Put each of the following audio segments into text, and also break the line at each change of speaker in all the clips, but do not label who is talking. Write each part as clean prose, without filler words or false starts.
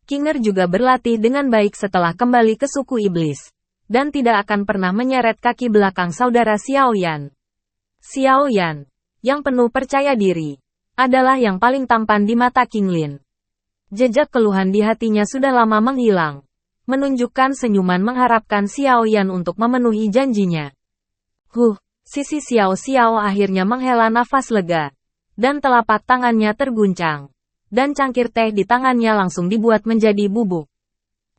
Kinger juga berlatih dengan baik setelah kembali ke suku iblis. Dan tidak akan pernah menyeret kaki belakang saudara Xiao Yan. Xiao Yan, yang penuh percaya diri, adalah yang paling tampan di mata King Lin. Jejak keluhan di hatinya sudah lama menghilang. Menunjukkan senyuman mengharapkan Xiao Yan untuk memenuhi janjinya. Sisi Xiao Xiao akhirnya menghela nafas lega. Dan telapak tangannya terguncang. Dan cangkir teh di tangannya langsung dibuat menjadi bubuk.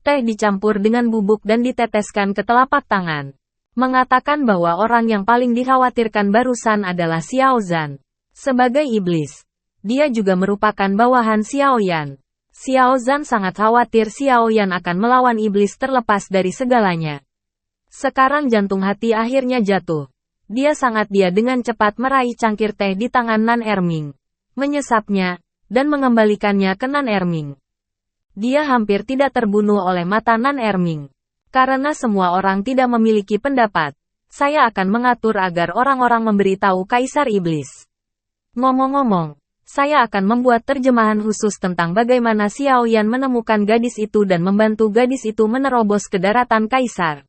Teh dicampur dengan bubuk dan diteteskan ke telapak tangan. Mengatakan bahwa orang yang paling dikhawatirkan barusan adalah Xiao Zhan. Sebagai iblis, dia juga merupakan bawahan Xiao Yan. Xiao Zhan sangat khawatir Xiao Yan akan melawan iblis terlepas dari segalanya. Sekarang jantung hati akhirnya jatuh. Dia dengan cepat meraih cangkir teh di tangan Nan Erming. Menyesapnya, dan mengembalikannya ke Nan Erming. Dia hampir tidak terbunuh oleh mata Nan Erming. Karena semua orang tidak memiliki pendapat, saya akan mengatur agar orang-orang memberitahu Kaisar Iblis. Ngomong-ngomong, saya akan membuat terjemahan khusus tentang bagaimana Xiao Yan menemukan gadis itu dan membantu gadis itu menerobos ke daratan Kaisar.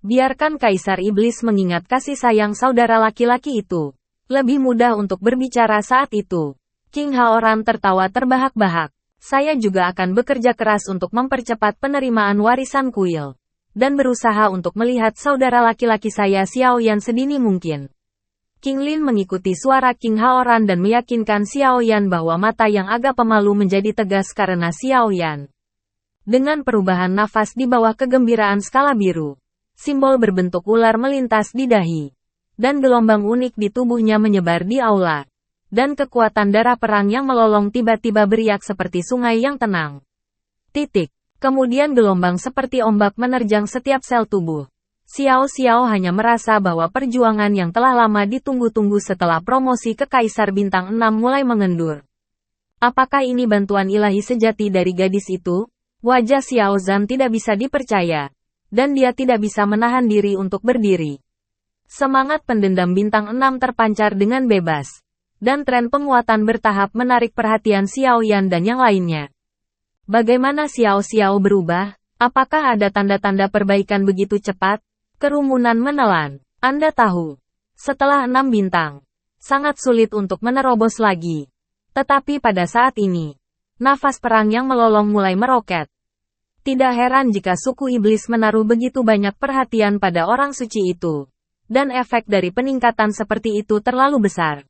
Biarkan Kaisar Iblis mengingat kasih sayang saudara laki-laki itu. Lebih mudah untuk berbicara saat itu. King Haoran tertawa terbahak-bahak. Saya juga akan bekerja keras untuk mempercepat penerimaan warisan kuil. Dan berusaha untuk melihat saudara laki-laki saya Xiao Yan sedini mungkin. King Lin mengikuti suara King Haoran dan meyakinkan Xiao Yan bahwa mata yang agak pemalu menjadi tegas karena Xiao Yan. Dengan perubahan nafas di bawah kegembiraan skala biru. Simbol berbentuk ular melintas di dahi. Dan gelombang unik di tubuhnya menyebar di aula. Dan kekuatan darah perang yang melolong tiba-tiba beriak seperti sungai yang tenang. Kemudian gelombang seperti ombak menerjang setiap sel tubuh. Xiao Xiao hanya merasa bahwa perjuangan yang telah lama ditunggu-tunggu setelah promosi ke Kaisar Bintang 6 mulai mengendur. Apakah ini bantuan ilahi sejati dari gadis itu? Wajah Xiao Zhan tidak bisa dipercaya. Dan dia tidak bisa menahan diri untuk berdiri. Semangat pendendam bintang 6 terpancar dengan bebas. Dan tren penguatan bertahap menarik perhatian Xiao Yan dan yang lainnya. Bagaimana Xiao Xiao berubah? Apakah ada tanda-tanda perbaikan begitu cepat? Kerumunan menelan. Anda tahu. Setelah 6 bintang. Sangat sulit untuk menerobos lagi. Tetapi pada saat ini. Nafas perang yang melolong mulai meroket. Tidak heran jika suku iblis menaruh begitu banyak perhatian pada orang suci itu. Dan efek dari peningkatan seperti itu terlalu besar.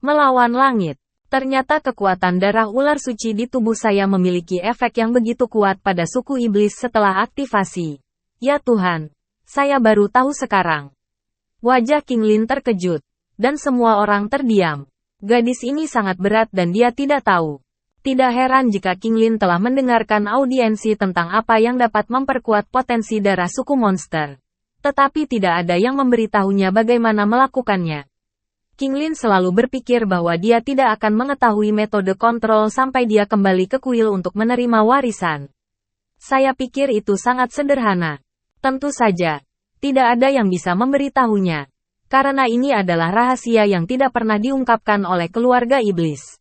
Melawan langit. Ternyata kekuatan darah ular suci di tubuh saya memiliki efek yang begitu kuat pada suku iblis setelah aktivasi. Ya Tuhan, saya baru tahu sekarang. Wajah King Lin terkejut. Dan semua orang terdiam. Gadis ini sangat berat dan dia tidak tahu. Tidak heran jika King Lin telah mendengarkan audiensi tentang apa yang dapat memperkuat potensi darah suku monster. Tetapi tidak ada yang memberitahunya bagaimana melakukannya. King Lin selalu berpikir bahwa dia tidak akan mengetahui metode kontrol sampai dia kembali ke kuil untuk menerima warisan. Saya pikir itu sangat sederhana. Tentu saja, tidak ada yang bisa memberitahunya. Karena ini adalah rahasia yang tidak pernah diungkapkan oleh keluarga iblis.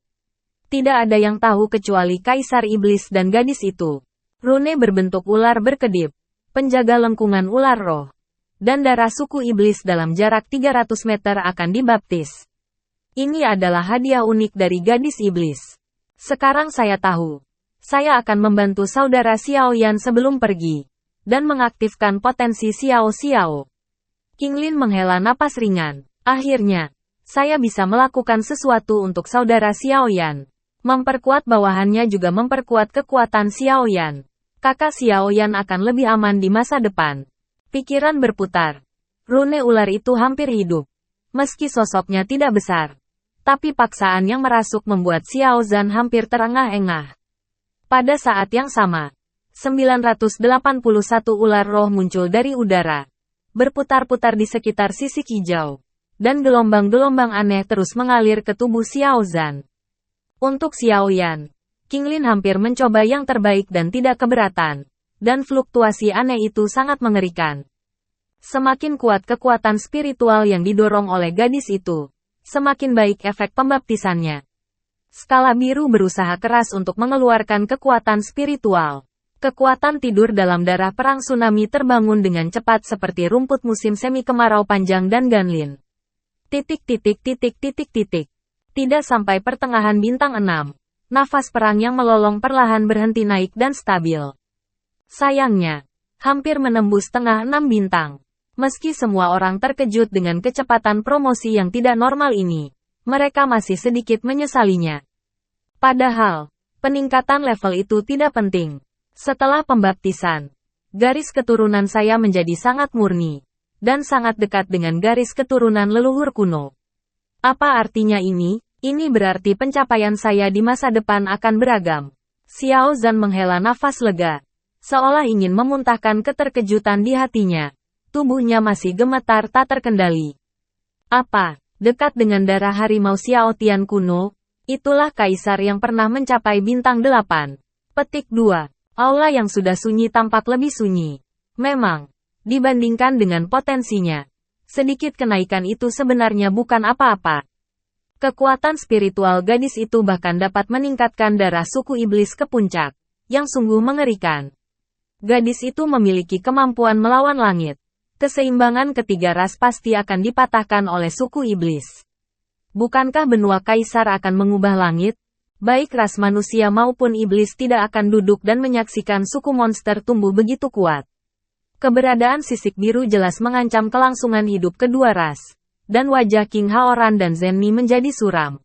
Tidak ada yang tahu kecuali Kaisar Iblis dan gadis itu. Rune berbentuk ular berkedip. Penjaga lengkungan ular roh. Dan darah suku iblis dalam jarak 300 meter akan dibaptis. Ini adalah hadiah unik dari gadis iblis. Sekarang saya tahu. Saya akan membantu saudara Xiao Yan sebelum pergi. Dan mengaktifkan potensi Xiao Xiao. King Lin menghela napas ringan. Akhirnya, saya bisa melakukan sesuatu untuk saudara Xiao Yan. Memperkuat bawahannya juga memperkuat kekuatan Xiao Yan. Kakak Xiao Yan akan lebih aman di masa depan. Pikiran berputar. Rune ular itu hampir hidup. Meski sosoknya tidak besar. Tapi paksaan yang merasuk membuat Xiao Zhan hampir terengah-engah. Pada saat yang sama, 981 ular roh muncul dari udara. Berputar-putar di sekitar sisik hijau. Dan gelombang-gelombang aneh terus mengalir ke tubuh Xiao Zhan. Untuk Xiao Yan, King Lin hampir mencoba yang terbaik dan tidak keberatan. Dan fluktuasi aneh itu sangat mengerikan. Semakin kuat kekuatan spiritual yang didorong oleh gadis itu, semakin baik efek pembaptisannya. Skala biru berusaha keras untuk mengeluarkan kekuatan spiritual. Kekuatan tidur dalam darah perang tsunami terbangun dengan cepat seperti rumput musim semi kemarau panjang dan Ganlin. Tidak sampai pertengahan bintang 6. Nafas perang yang melolong perlahan berhenti naik dan stabil. Sayangnya, hampir menembus tengah 6 bintang. Meski semua orang terkejut dengan kecepatan promosi yang tidak normal ini, mereka masih sedikit menyesalinya. Padahal, peningkatan level itu tidak penting. Setelah pembaptisan, garis keturunan saya menjadi sangat murni, dan sangat dekat dengan garis keturunan leluhur kuno. Apa artinya ini? Ini berarti pencapaian saya di masa depan akan beragam. Xiao Zhan menghela nafas lega, seolah ingin memuntahkan keterkejutan di hatinya. Tubuhnya masih gemetar tak terkendali. Apa? Dekat dengan darah harimau Xiao Tian kuno? Itulah kaisar yang pernah mencapai bintang 8. Petik 2. Aula yang sudah sunyi tampak lebih sunyi. Memang, dibandingkan dengan potensinya, sedikit kenaikan itu sebenarnya bukan apa-apa. Kekuatan spiritual gadis itu bahkan dapat meningkatkan darah suku iblis ke puncak, yang sungguh mengerikan. Gadis itu memiliki kemampuan melawan langit. Keseimbangan ketiga ras pasti akan dipatahkan oleh suku iblis. Bukankah benua kaisar akan mengubah langit? Baik ras manusia maupun iblis tidak akan duduk dan menyaksikan suku monster tumbuh begitu kuat. Keberadaan sisik biru jelas mengancam kelangsungan hidup kedua ras. Dan wajah King Haoran dan Zenni menjadi suram.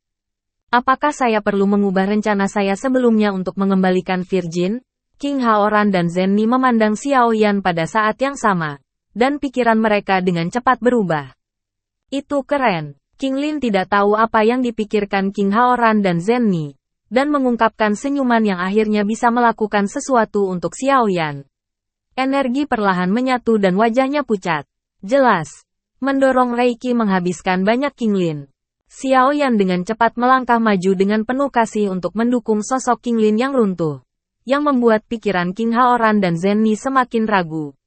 Apakah saya perlu mengubah rencana saya sebelumnya untuk mengembalikan Virgin? King Haoran dan Zenni memandang Xiao Yan pada saat yang sama. Dan pikiran mereka dengan cepat berubah. Itu keren. King Lin tidak tahu apa yang dipikirkan King Haoran dan Zenni, dan mengungkapkan senyuman yang akhirnya bisa melakukan sesuatu untuk Xiao Yan. Energi perlahan menyatu dan wajahnya pucat. Jelas, mendorong Reiki menghabiskan banyak King Lin. Xiao Yan dengan cepat melangkah maju dengan penuh kasih untuk mendukung sosok King Lin yang runtuh, yang membuat pikiran King Haoran dan Zenni semakin ragu.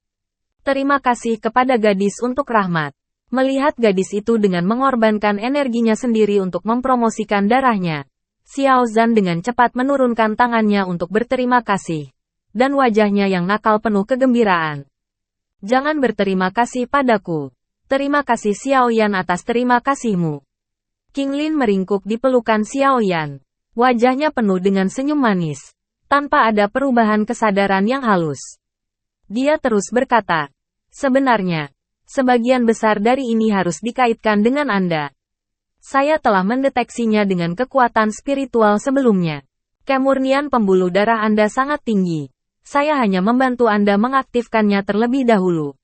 Terima kasih kepada gadis untuk rahmat. Melihat gadis itu dengan mengorbankan energinya sendiri untuk mempromosikan darahnya, Xiao Zhan dengan cepat menurunkan tangannya untuk berterima kasih. Dan wajahnya yang nakal penuh kegembiraan. Jangan berterima kasih padaku. Terima kasih Xiao Yan atas terima kasihmu. King Lin meringkuk di pelukan Xiao Yan. Wajahnya penuh dengan senyum manis. Tanpa ada perubahan kesadaran yang halus. Dia terus berkata, sebenarnya, sebagian besar dari ini harus dikaitkan dengan Anda. Saya telah mendeteksinya dengan kekuatan spiritual sebelumnya. Kemurnian pembuluh darah Anda sangat tinggi. Saya hanya membantu Anda mengaktifkannya terlebih dahulu.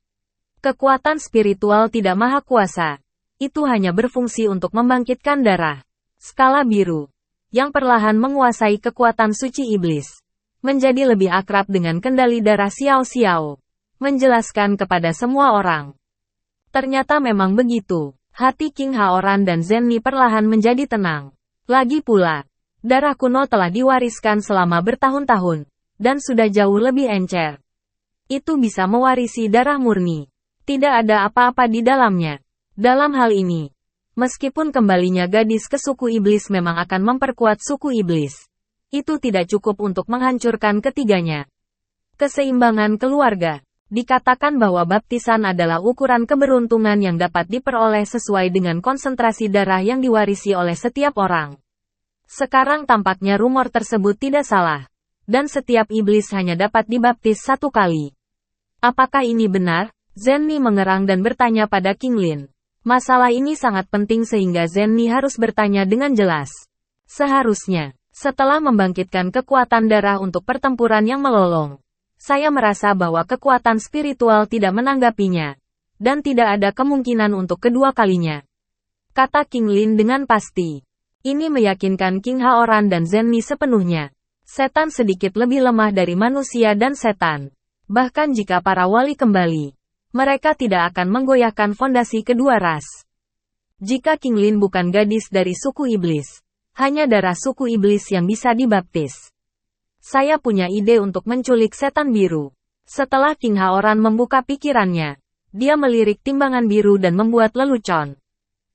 Kekuatan spiritual tidak maha kuasa. Itu hanya berfungsi untuk membangkitkan darah. Skala biru, yang perlahan menguasai kekuatan suci iblis, menjadi lebih akrab dengan kendali darah Xiao Xiao. Menjelaskan kepada semua orang. Ternyata memang begitu. Hati King Haoran dan Zenni perlahan menjadi tenang. Lagi pula, darah kuno telah diwariskan selama bertahun-tahun, dan sudah jauh lebih encer. Itu bisa mewarisi darah murni. Tidak ada apa-apa di dalamnya. Dalam hal ini, meskipun kembalinya gadis ke suku iblis memang akan memperkuat suku iblis, itu tidak cukup untuk menghancurkan ketiganya. Keseimbangan keluarga. Dikatakan bahwa baptisan adalah ukuran keberuntungan yang dapat diperoleh sesuai dengan konsentrasi darah yang diwarisi oleh setiap orang. Sekarang tampaknya rumor tersebut tidak salah. Dan setiap iblis hanya dapat dibaptis satu kali. Apakah ini benar? Zenni mengerang dan bertanya pada King Lin. Masalah ini sangat penting sehingga Zenni harus bertanya dengan jelas. Seharusnya, setelah membangkitkan kekuatan darah untuk pertempuran yang melolong, saya merasa bahwa kekuatan spiritual tidak menanggapinya. Dan tidak ada kemungkinan untuk kedua kalinya. Kata King Lin dengan pasti. Ini meyakinkan King Haoran dan Zenni sepenuhnya. Setan sedikit lebih lemah dari manusia dan setan. Bahkan jika para wali kembali, mereka tidak akan menggoyahkan fondasi kedua ras. Jika King Lin bukan gadis dari suku iblis, hanya darah suku iblis yang bisa dibaptis. Saya punya ide untuk menculik setan biru. Setelah King Haoran membuka pikirannya, dia melirik timbangan biru dan membuat lelucon.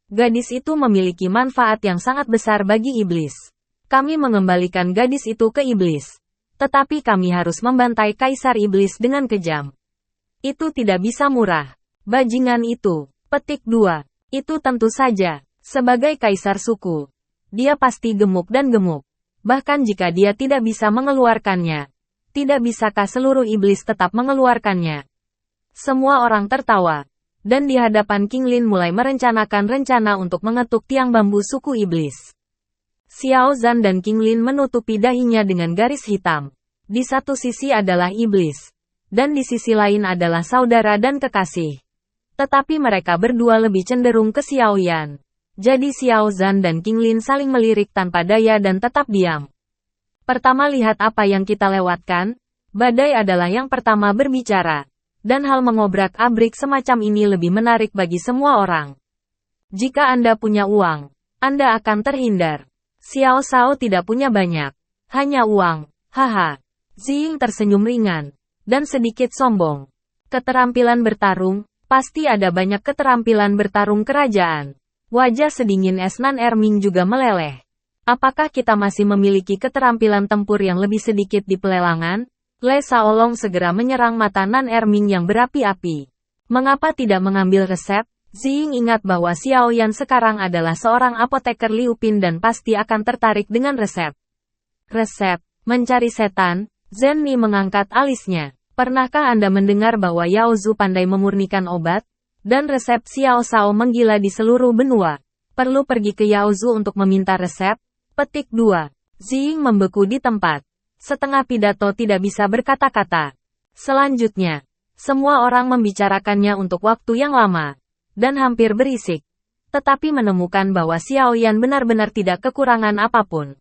Gadis itu memiliki manfaat yang sangat besar bagi iblis. Kami mengembalikan gadis itu ke iblis. Tetapi kami harus membantai Kaisar Iblis dengan kejam. Itu tidak bisa murah. Bajingan itu. Petik 2. Itu tentu saja. Sebagai Kaisar suku. Dia pasti gemuk dan gemuk. Bahkan jika dia tidak bisa mengeluarkannya. Tidak bisakah seluruh iblis tetap mengeluarkannya? Semua orang tertawa. Dan di hadapan King Lin mulai merencanakan rencana untuk mengetuk tiang bambu suku iblis. Xiao Zhan dan King Lin menutupi dahinya dengan garis hitam. Di satu sisi adalah iblis. Dan di sisi lain adalah saudara dan kekasih. Tetapi mereka berdua lebih cenderung ke Xiao Yan. Jadi Xiao Zhan dan King Lin saling melirik tanpa daya dan tetap diam. Pertama lihat apa yang kita lewatkan. Badai adalah yang pertama berbicara. Dan hal mengobrak-abrik semacam ini lebih menarik bagi semua orang. Jika Anda punya uang, Anda akan terhindar. Xiao Shao tidak punya banyak. Hanya uang. Haha. Ziying tersenyum ringan. Dan sedikit sombong. Keterampilan bertarung. Pasti ada banyak keterampilan bertarung kerajaan. Wajah sedingin es Nan Erming juga meleleh. Apakah kita masih memiliki keterampilan tempur yang lebih sedikit di pelelangan? Le Shaolong segera menyerang mata Nan Erming yang berapi-api. Mengapa tidak mengambil resep? Ziying ingat bahwa Xiao Yan sekarang adalah seorang apoteker Liu Pin dan pasti akan tertarik dengan resep. Resep, mencari setan. Zhen Ni mengangkat alisnya. Pernahkah Anda mendengar bahwa Yao Zhu pandai memurnikan obat? Dan resep Xiao Shao menggila di seluruh benua. Perlu pergi ke Yao Zhu untuk meminta resep? Petik 2. Ziying membeku di tempat. Setengah pidato tidak bisa berkata-kata. Selanjutnya, semua orang membicarakannya untuk waktu yang lama. Dan hampir berisik. Tetapi menemukan bahwa Xiao Yan benar-benar tidak kekurangan apapun.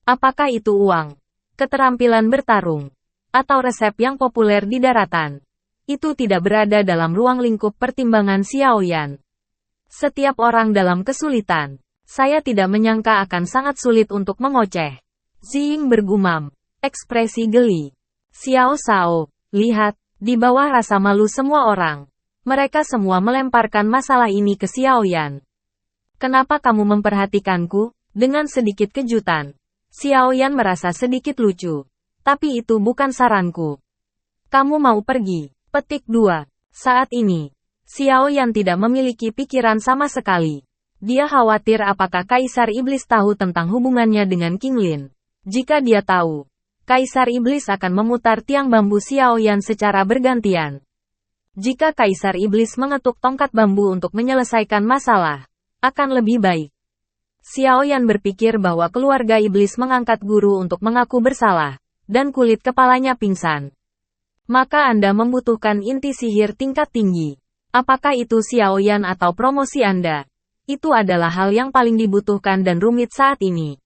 Apakah itu uang? Keterampilan bertarung? Atau resep yang populer di daratan? Itu tidak berada dalam ruang lingkup pertimbangan Xiao Yan. Setiap orang dalam kesulitan. Saya tidak menyangka akan sangat sulit untuk mengoceh. Ziying bergumam. Ekspresi geli. Xiao Shao, lihat, di bawah rasa malu semua orang. Mereka semua melemparkan masalah ini ke Xiao Yan. Kenapa kamu memperhatikanku? Dengan sedikit kejutan. Xiao Yan merasa sedikit lucu. Tapi itu bukan saranku. Kamu mau pergi. Petik 2. Saat ini, Xiao Yan tidak memiliki pikiran sama sekali. Dia khawatir apakah Kaisar Iblis tahu tentang hubungannya dengan King Lin. Jika dia tahu, Kaisar Iblis akan memutar tiang bambu Xiao Yan secara bergantian. Jika Kaisar Iblis mengetuk tongkat bambu untuk menyelesaikan masalah, akan lebih baik. Xiao Yan berpikir bahwa keluarga Iblis mengangkat guru untuk mengaku bersalah, dan kulit kepalanya pingsan. Maka Anda membutuhkan inti sihir tingkat tinggi. Apakah itu Xiao Yan atau promosi Anda? Itu adalah hal yang paling dibutuhkan dan rumit saat ini.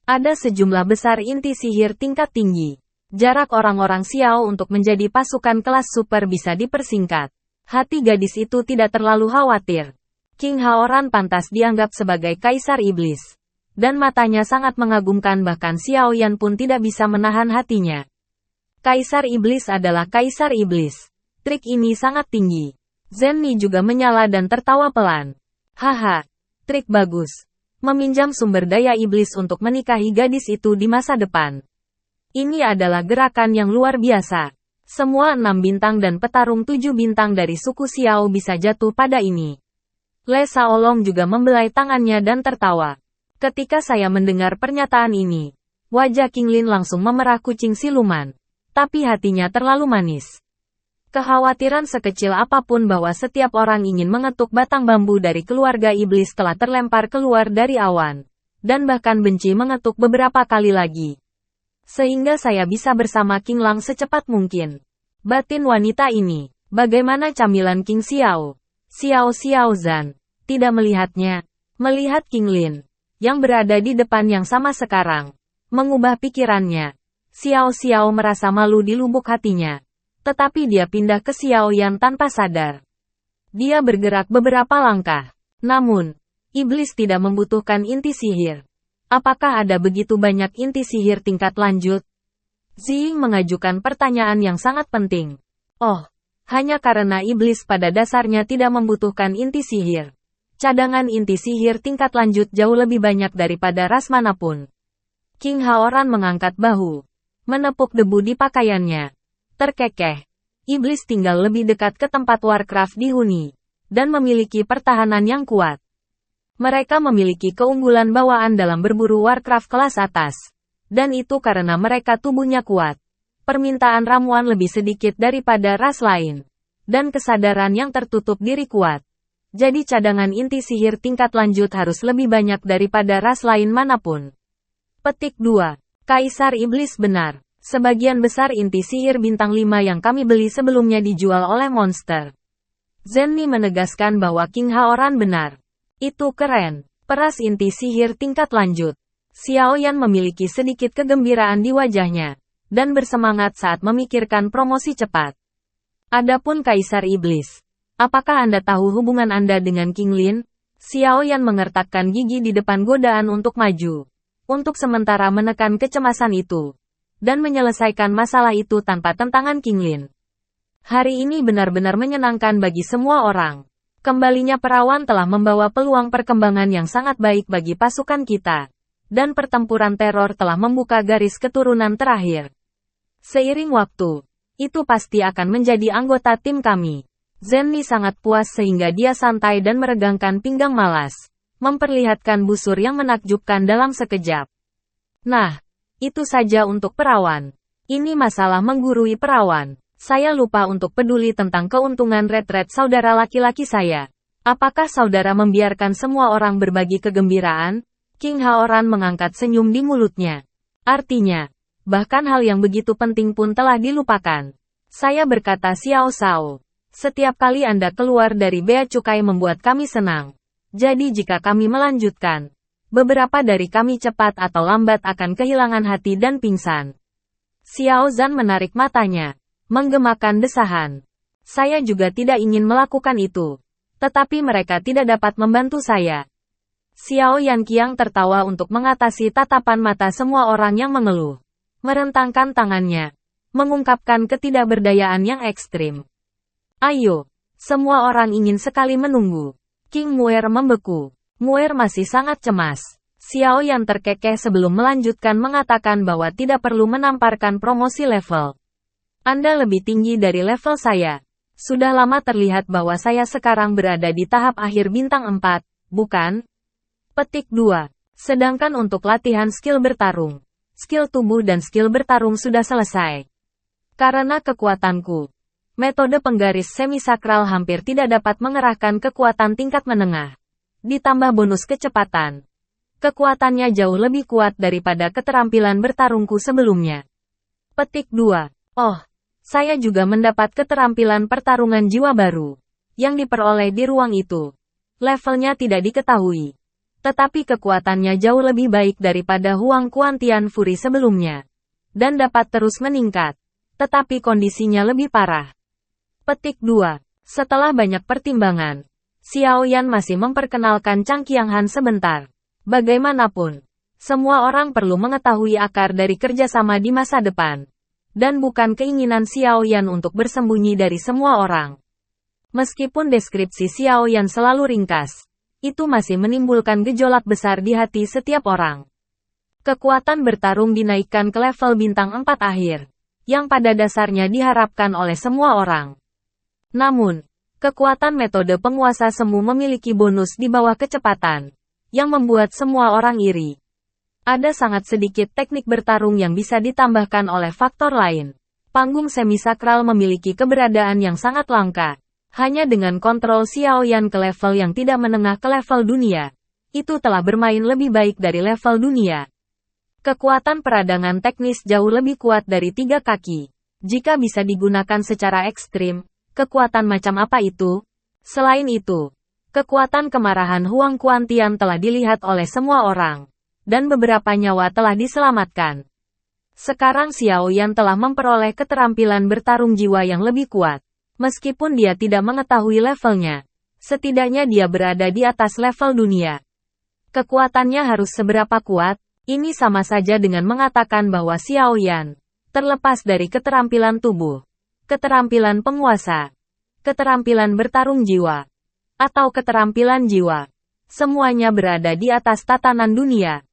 Ada sejumlah besar inti sihir tingkat tinggi. Jarak orang-orang Xiao untuk menjadi pasukan kelas super bisa dipersingkat. Hati gadis itu tidak terlalu khawatir. King Haoran pantas dianggap sebagai Kaisar Iblis. Dan matanya sangat mengagumkan bahkan Xiao Yan pun tidak bisa menahan hatinya. Kaisar Iblis adalah Kaisar Iblis. Trik ini sangat tinggi. Zhen Ni juga menyala dan tertawa pelan. Haha, trik bagus. Meminjam sumber daya iblis untuk menikahi gadis itu di masa depan. Ini adalah gerakan yang luar biasa. Semua 6 bintang dan petarung 7 bintang dari suku Xiao bisa jatuh pada ini. Le Shaolong juga membelai tangannya dan tertawa. Ketika saya mendengar pernyataan ini, wajah King Lin langsung memerah kucing siluman. Tapi hatinya terlalu manis. Kekhawatiran sekecil apapun bahwa setiap orang ingin mengetuk batang bambu dari keluarga iblis telah terlempar keluar dari awan. Dan bahkan benci mengetuk beberapa kali lagi. Sehingga saya bisa bersama King Lang secepat mungkin. Batin wanita ini, bagaimana camilan King Xiao? Xiao Zhan, tidak melihatnya. Melihat King Lin, yang berada di depan yang sama sekarang. Mengubah pikirannya. Xiao merasa malu di lubuk hatinya. Tetapi dia pindah ke Xiao Yan tanpa sadar. Dia bergerak beberapa langkah. Namun, iblis tidak membutuhkan inti sihir. Apakah ada begitu banyak inti sihir tingkat lanjut? Ziying mengajukan pertanyaan yang sangat penting. Oh, hanya karena iblis pada dasarnya tidak membutuhkan inti sihir. Cadangan inti sihir tingkat lanjut jauh lebih banyak daripada ras manapun. King Haoran mengangkat bahu, menepuk debu di pakaiannya. Terkekeh, iblis tinggal lebih dekat ke tempat Warcraft dihuni, dan memiliki pertahanan yang kuat. Mereka memiliki keunggulan bawaan dalam berburu Warcraft kelas atas. Dan itu karena mereka tubuhnya kuat. Permintaan ramuan lebih sedikit daripada ras lain. Dan kesadaran yang tertutup diri kuat. Jadi cadangan inti sihir tingkat lanjut harus lebih banyak daripada ras lain manapun. Petik 2. Kaisar Iblis benar. Sebagian besar inti sihir bintang 5 yang kami beli sebelumnya dijual oleh monster. Zenny menegaskan bahwa King Haoran benar. Itu keren. Peras inti sihir tingkat lanjut. Xiaoyan memiliki sedikit kegembiraan di wajahnya. Dan bersemangat saat memikirkan promosi cepat. Adapun Kaisar Iblis. Apakah Anda tahu hubungan Anda dengan King Lin? Xiaoyan mengertakkan gigi di depan godaan untuk maju. Untuk sementara menekan kecemasan itu. Dan menyelesaikan masalah itu tanpa tentangan King Lin. Hari ini benar-benar menyenangkan bagi semua orang. Kembalinya perawan telah membawa peluang perkembangan yang sangat baik bagi pasukan kita. Dan pertempuran teror telah membuka garis keturunan terakhir. Seiring waktu, itu pasti akan menjadi anggota tim kami. Zenny sangat puas sehingga dia santai dan meregangkan pinggang malas. Memperlihatkan busur yang menakjubkan dalam sekejap. Nah, itu saja untuk perawan. Ini masalah menggurui perawan. Saya lupa untuk peduli tentang keuntungan red saudara laki-laki saya. Apakah saudara membiarkan semua orang berbagi kegembiraan? King Haoran mengangkat senyum di mulutnya. Artinya, bahkan hal yang begitu penting pun telah dilupakan. Saya berkata Xiao Shao. Setiap kali Anda keluar dari bea cukai membuat kami senang. Jadi jika kami melanjutkan, beberapa dari kami cepat atau lambat akan kehilangan hati dan pingsan. Xiao Zhan menarik matanya. Menggemakan desahan. Saya juga tidak ingin melakukan itu. Tetapi mereka tidak dapat membantu saya. Xiao Yanqiang tertawa untuk mengatasi tatapan mata semua orang yang mengeluh. Merentangkan tangannya. Mengungkapkan ketidakberdayaan yang ekstrim. Ayo. Semua orang ingin sekali menunggu. King Muer membeku. Muer masih sangat cemas. Xiao yang terkekeh sebelum melanjutkan mengatakan bahwa tidak perlu menamparkan promosi level. Anda lebih tinggi dari level saya. Sudah lama terlihat bahwa saya sekarang berada di tahap akhir bintang 4, bukan? Petik 2. Sedangkan untuk latihan skill bertarung, skill tubuh dan skill bertarung sudah selesai. Karena kekuatanku, metode penggaris semisakral hampir tidak dapat mengerahkan kekuatan tingkat menengah. Ditambah bonus kecepatan. Kekuatannya jauh lebih kuat daripada keterampilan bertarungku sebelumnya. Petik 2. Oh. Saya juga mendapat keterampilan pertarungan jiwa baru. Yang diperoleh di ruang itu. Levelnya tidak diketahui. Tetapi kekuatannya jauh lebih baik daripada Huang Kuantian Fury sebelumnya. Dan dapat terus meningkat. Tetapi kondisinya lebih parah. Petik 2. Setelah banyak pertimbangan, Xiao Yan masih memperkenalkan Chang Qianghan sebentar. Bagaimanapun, semua orang perlu mengetahui akar dari kerjasama di masa depan. Dan bukan keinginan Xiao Yan untuk bersembunyi dari semua orang. Meskipun deskripsi Xiao Yan selalu ringkas, itu masih menimbulkan gejolak besar di hati setiap orang. Kekuatan bertarung dinaikkan ke level bintang 4 akhir, yang pada dasarnya diharapkan oleh semua orang. Namun, kekuatan metode penguasa semu memiliki bonus di bawah kecepatan, yang membuat semua orang iri. Ada sangat sedikit teknik bertarung yang bisa ditambahkan oleh faktor lain. Panggung semisakral memiliki keberadaan yang sangat langka. Hanya dengan kontrol Xiao Yan ke level yang tidak menengah ke level dunia. Itu telah bermain lebih baik dari level dunia. Kekuatan peradangan teknis jauh lebih kuat dari 3 kaki. Jika bisa digunakan secara ekstrim, kekuatan macam apa itu? Selain itu, kekuatan kemarahan Huang Kuantian telah dilihat oleh semua orang. Dan beberapa nyawa telah diselamatkan. Sekarang Xiao Yan telah memperoleh keterampilan bertarung jiwa yang lebih kuat. Meskipun dia tidak mengetahui levelnya, setidaknya dia berada di atas level dunia. Kekuatannya harus seberapa kuat? Ini sama saja dengan mengatakan bahwa Xiao Yan, terlepas dari keterampilan tubuh, keterampilan penguasa, keterampilan bertarung jiwa, atau keterampilan jiwa, semuanya berada di atas tatanan dunia.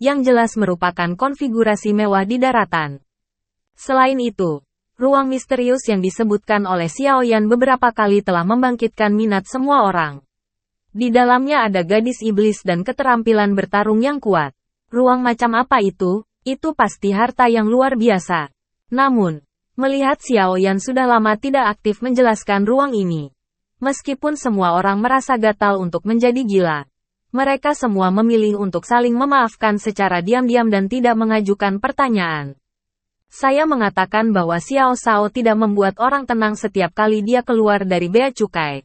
yang jelas merupakan konfigurasi mewah di daratan. Selain itu, ruang misterius yang disebutkan oleh Xiaoyan beberapa kali telah membangkitkan minat semua orang. Di dalamnya ada gadis iblis dan keterampilan bertarung yang kuat. Ruang macam apa itu? Itu pasti harta yang luar biasa. Namun, melihat Xiaoyan sudah lama tidak aktif menjelaskan ruang ini. Meskipun semua orang merasa gatal untuk menjadi gila, mereka semua memilih untuk saling memaafkan secara diam-diam dan tidak mengajukan pertanyaan. Saya mengatakan bahwa Xiao Shao tidak membuat orang tenang setiap kali dia keluar dari bea cukai.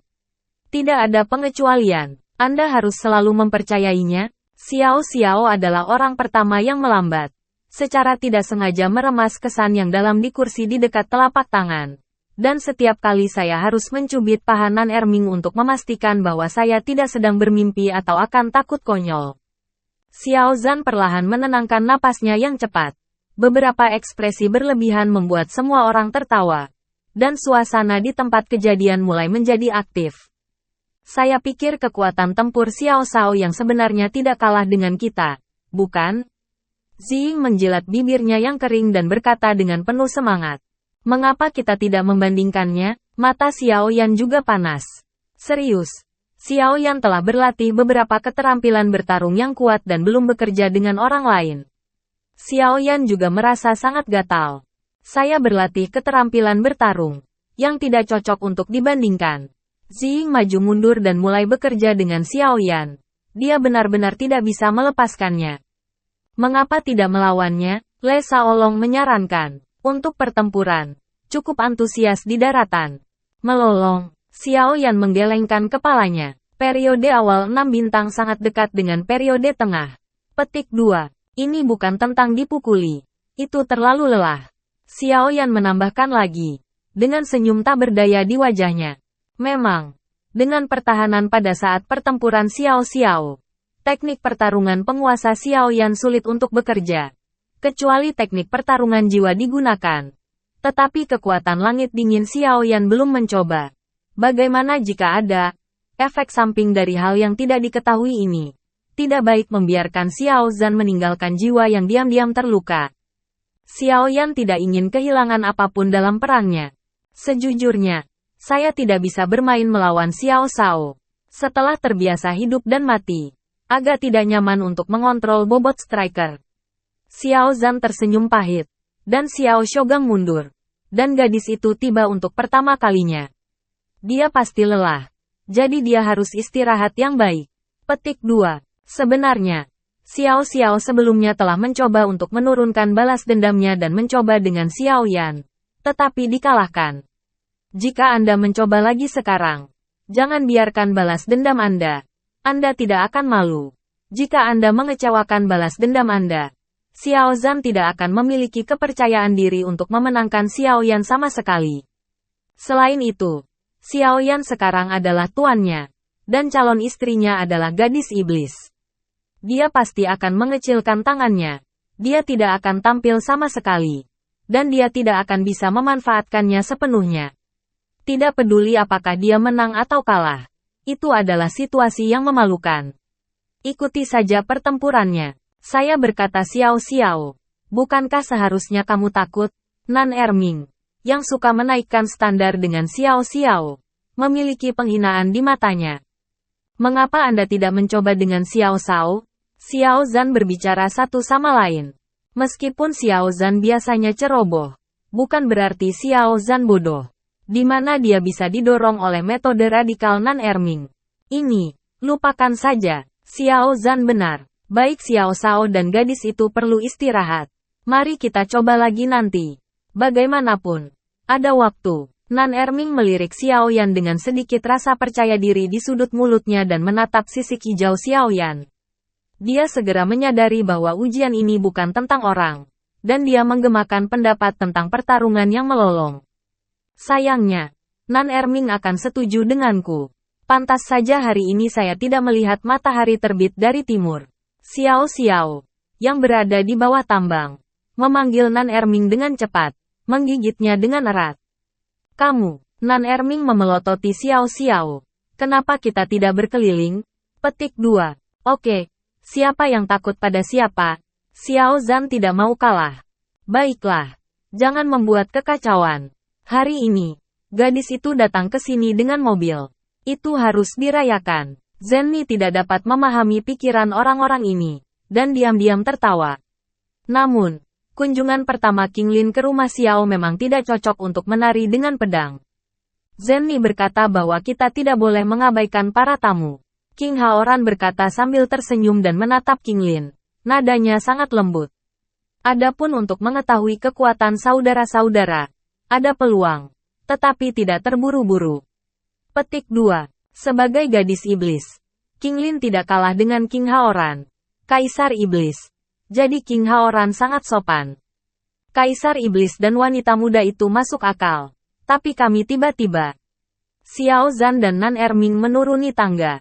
Tidak ada pengecualian. Anda harus selalu mempercayainya. Xiao Xiao adalah orang pertama yang melambat. Secara tidak sengaja meremas kesan yang dalam di kursi di dekat telapak tangan. Dan setiap kali saya harus mencubit paha Nan Erming untuk memastikan bahwa saya tidak sedang bermimpi atau akan takut konyol. Xiao Zhan perlahan menenangkan napasnya yang cepat. Beberapa ekspresi berlebihan membuat semua orang tertawa. Dan suasana di tempat kejadian mulai menjadi aktif. Saya pikir kekuatan tempur Xiao Shao yang sebenarnya tidak kalah dengan kita, bukan? Ziying menjilat bibirnya yang kering dan berkata dengan penuh semangat. Mengapa kita tidak membandingkannya? Mata Xiaoyan juga panas. Serius, Xiaoyan telah berlatih beberapa keterampilan bertarung yang kuat dan belum bekerja dengan orang lain. Xiaoyan juga merasa sangat gatal. Saya berlatih keterampilan bertarung, yang tidak cocok untuk dibandingkan. Ziying maju mundur dan mulai bekerja dengan Xiaoyan. Dia benar-benar tidak bisa melepaskannya. Mengapa tidak melawannya? Le Shaolong menyarankan. Untuk pertempuran, cukup antusias di daratan. Melolong, Xiaoyan menggelengkan kepalanya. Periode awal 6 bintang sangat dekat dengan periode tengah. Petik 2. Ini bukan tentang dipukuli. Itu terlalu lelah. Xiaoyan menambahkan lagi. Dengan senyum tak berdaya di wajahnya. Memang, dengan pertahanan pada saat pertempuran Xiao Xiao, teknik pertarungan penguasa Xiaoyan sulit untuk bekerja. Kecuali teknik pertarungan jiwa digunakan. Tetapi kekuatan langit dingin Xiaoyan belum mencoba. Bagaimana jika ada efek samping dari hal yang tidak diketahui ini? Tidak baik membiarkan Xiao Zhan meninggalkan jiwa yang diam-diam terluka. Xiaoyan tidak ingin kehilangan apapun dalam perangnya. Sejujurnya, saya tidak bisa bermain melawan Xiao Shao. Setelah terbiasa hidup dan mati, agak tidak nyaman untuk mengontrol bobot striker. Xiao Zhan tersenyum pahit, dan Xiao Shogang mundur. Dan gadis itu tiba untuk pertama kalinya. Dia pasti lelah, jadi dia harus istirahat yang baik. Petik 2. Sebenarnya, Xiao Xiao sebelumnya telah mencoba untuk menurunkan balas dendamnya dan mencoba dengan Xiao Yan. Tetapi dikalahkan. Jika Anda mencoba lagi sekarang, jangan biarkan balas dendam Anda. Anda tidak akan malu. Jika Anda mengecewakan balas dendam Anda, Xiao Zhan tidak akan memiliki kepercayaan diri untuk memenangkan Xiao Yan sama sekali. Selain itu, Xiao Yan sekarang adalah tuannya, dan calon istrinya adalah gadis iblis. Dia pasti akan mengecilkan tangannya. Dia tidak akan tampil sama sekali. Dan dia tidak akan bisa memanfaatkannya sepenuhnya. Tidak peduli apakah dia menang atau kalah. Itu adalah situasi yang memalukan. Ikuti saja pertempurannya. Saya berkata Xiao Xiao. Bukankah seharusnya kamu takut? Nan Erming, yang suka menaikkan standar dengan Xiao Xiao, memiliki penghinaan di matanya. Mengapa Anda tidak mencoba dengan Xiao Shao? Xiao Zhan berbicara satu sama lain. Meskipun Xiao Zhan biasanya ceroboh, bukan berarti Xiao Zhan bodoh. Di mana dia bisa didorong oleh metode radikal Nan Erming. Ini, lupakan saja. Xiao Zhan benar. Baik Xiao Shao dan gadis itu perlu istirahat. Mari kita coba lagi nanti. Bagaimanapun, ada waktu. Nan Erming melirik Xiao Yan dengan sedikit rasa percaya diri di sudut mulutnya dan menatap sisik hijau Xiao Yan. Dia segera menyadari bahwa ujian ini bukan tentang orang. Dan dia menggemakan pendapat tentang pertarungan yang melolong. Sayangnya, Nan Erming akan setuju denganku. Pantas saja hari ini saya tidak melihat matahari terbit dari timur. Xiao Xiao, yang berada di bawah tambang, memanggil Nan Erming dengan cepat, menggigitnya dengan erat. Kamu, Nan Erming memelototi Xiao Xiao. Kenapa kita tidak berkeliling? Petik 2. Oke, siapa yang takut pada siapa? Xiao Zhan tidak mau kalah. Baiklah, jangan membuat kekacauan. Hari ini, gadis itu datang ke sini dengan mobil. Itu harus dirayakan. Zenni tidak dapat memahami pikiran orang-orang ini, dan diam-diam tertawa. Namun, kunjungan pertama King Lin ke rumah Xiao memang tidak cocok untuk menari dengan pedang. Zenni berkata bahwa kita tidak boleh mengabaikan para tamu. King Haoran berkata sambil tersenyum dan menatap King Lin. Nadanya sangat lembut. Adapun untuk mengetahui kekuatan saudara-saudara, ada peluang, tetapi tidak terburu-buru. Petik 2. Sebagai gadis iblis, King Lin tidak kalah dengan King Haoran, Kaisar Iblis. Jadi King Haoran sangat sopan. Kaisar Iblis dan wanita muda itu masuk akal. Tapi kami tiba-tiba. Xiao Zhan dan Nan Erming menuruni tangga.